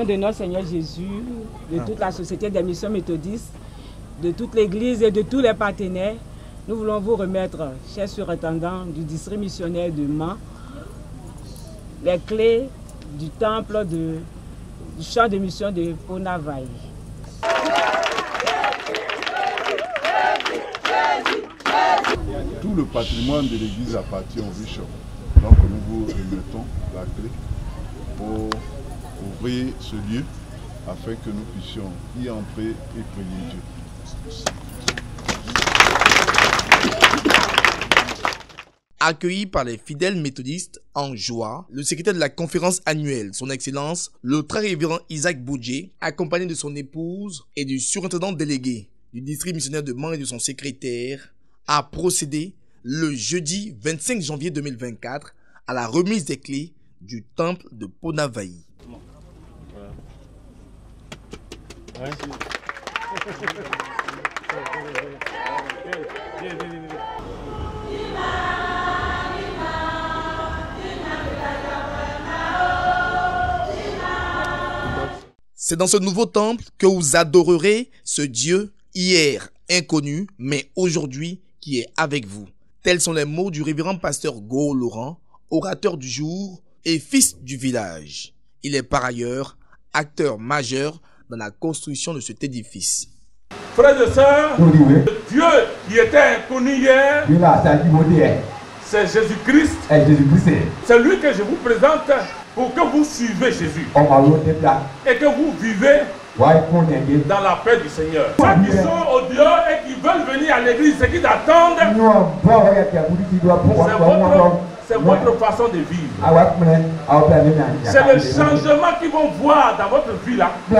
de notre Seigneur Jésus, de toute la Société des missions méthodistes, de toute l'Église et de tous les partenaires, nous voulons vous remettre, chers surintendants du district missionnaire de Mans, les clés du temple du champ de mission de Ponavaï. Tout le patrimoine de l'église appartient au bishop. Donc nous vous remettons la clé pour ouvrir ce lieu afin que nous puissions y entrer et prier Dieu. Accueilli par les fidèles méthodistes en joie, le secrétaire de la conférence annuelle, son excellence, le très révérend Isaac Boudjé, accompagné de son épouse et du surintendant délégué du district missionnaire de Mans et de son secrétaire, a procédé le jeudi 25 janvier 2024 à la remise des clés du temple de Ponavaï. C'est dans ce nouveau temple que vous adorerez ce Dieu hier inconnu, mais aujourd'hui qui est avec vous. Tels sont les mots du révérend pasteur Go Laurent, orateur du jour et fils du village. Il est par ailleurs acteur majeur dans la construction de cet édifice. Frères et sœurs, Dieu qui était inconnu hier, c'est Jésus-Christ. C'est lui que je vous présente pour que vous suivez Jésus et que vous vivez dans la paix du Seigneur. Ceux qui sont au dehors et qui veulent venir à l'église, ceux qui attendent, c'est votre façon de vivre. C'est le changement qu'ils vont voir dans votre vie là, qui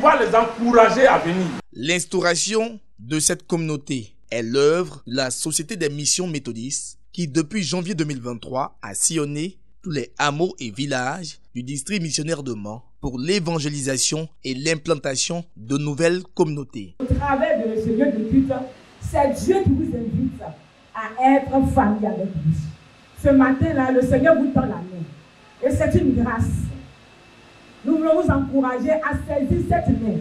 va les encourager à venir. L'instauration de cette communauté est l'œuvre de la Société des missions méthodistes qui, depuis janvier 2023, a sillonné tous les hameaux et villages du district missionnaire de Mans pour l'évangélisation et l'implantation de nouvelles communautés. Au travers de le Seigneur de culte, c'est Dieu qui vous invite à être famille avec lui. Ce matin-là, le Seigneur vous tend la main. Et c'est une grâce. Nous voulons vous encourager à saisir cette main,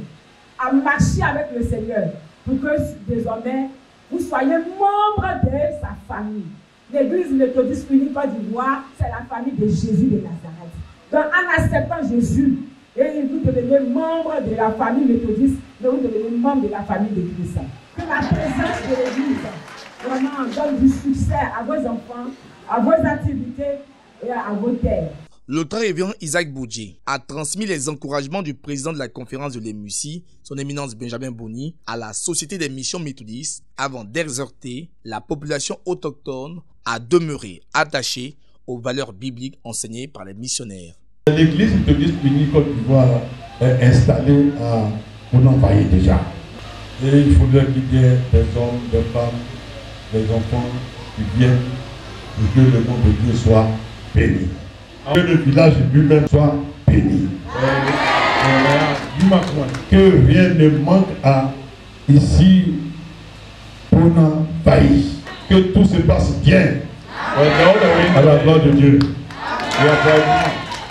à marcher avec le Seigneur, pour que désormais, vous soyez membre de sa famille. L'église méthodiste unie Côte d'Ivoire, c'est la famille de Jésus de Nazareth. Donc, en acceptant Jésus, et vous devenez membre de la famille méthodiste, mais vous devenez membre de la famille de Christ. Que la présence de l'église vraiment donne du succès à vos enfants, à vos activités et à vos terres. Le très révérend Isaac Boudjé a transmis les encouragements du président de la conférence de l'EMUCI, son éminence Benjamin Boni, à la Société des missions méthodistes avant d'exhorter la population autochtone à demeurer attachée aux valeurs bibliques enseignées par les missionnaires. L'église méthodiste unie Côte d'Ivoire est installée à Ponavaï déjà. Et il faudrait qu'il y ait des hommes, des femmes, des enfants qui viennent pour que le nom de Dieu soit béni. Que le village lui-même soit béni. Que rien ne manque à ici, Ponavaï. Que tout se passe bien. À la gloire de Dieu.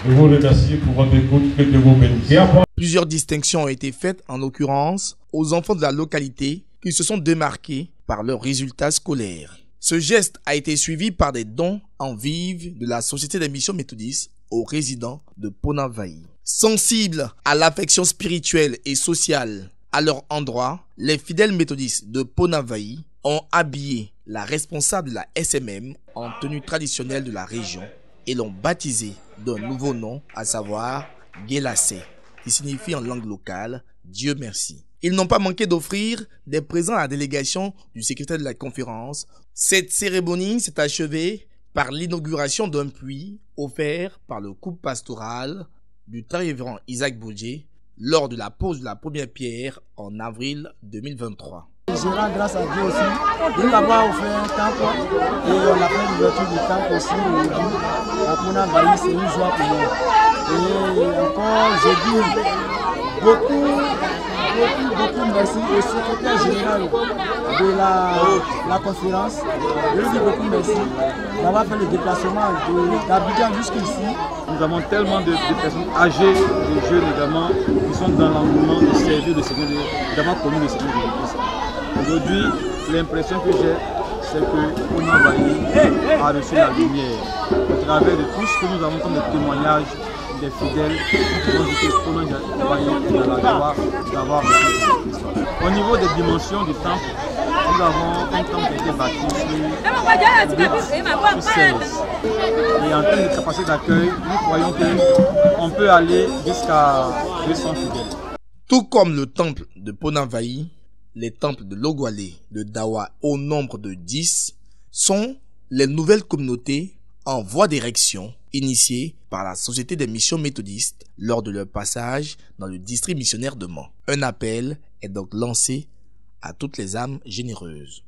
Je vous remercie pour votre écoute. Que Dieu vous bénisse. Plusieurs distinctions ont été faites, en l'occurrence, aux enfants de la localité qui se sont démarqués par leurs résultats scolaires. Ce geste a été suivi par des dons en vivre de la Société des missions méthodistes aux résidents de Ponavaï. Sensibles à l'affection spirituelle et sociale à leur endroit, les fidèles méthodistes de Ponavaï ont habillé la responsable de la SMM en tenue traditionnelle de la région et l'ont baptisé d'un nouveau nom, à savoir Guélassé, qui signifie en langue locale « Dieu merci ». Ils n'ont pas manqué d'offrir des présents à la délégation du secrétaire de la conférence. Cette cérémonie s'est achevée par l'inauguration d'un puits offert par le couple pastoral du très révérend Isaac Boudjé lors de la pose de la première pierre en avril 2023. Je rends grâce à Dieu aussi de nous avoir offert un temple et on a fait l'ouverture du temple aussi aujourd'hui à Ponavaï, c'est une joie pour nous. Et encore, je dis beaucoup beaucoup merci au secrétaire général de la conférence. Je lui dis beaucoup merci d'avoir fait le déplacement d'Abidjan jusqu'ici. Nous avons tellement de personnes âgées, de jeunes également, qui sont dans l'engouement de servir le Seigneur, d'avoir connu le Seigneur de Christ. Aujourd'hui, l'impression que j'ai, c'est que Pona Vayi a reçu la lumière au travers de tout ce que nous avons comme des témoignages des fidèles qui ont dit que Pona Vayi est dans la joie d'avoir reçu le Christ. Au niveau des dimensions du temple, nous avons un temple qui a été bâti sur 16. Et en termes de capacité d'accueil, nous croyons qu'on peut aller jusqu'à 200 fidèles. Tout comme le temple de Pona Vayi, les temples de Logwalé, de Dawa, au nombre de 10, sont les nouvelles communautés en voie d'érection initiées par la Société des missions méthodistes lors de leur passage dans le district missionnaire de Mans. Un appel est donc lancé à toutes les âmes généreuses.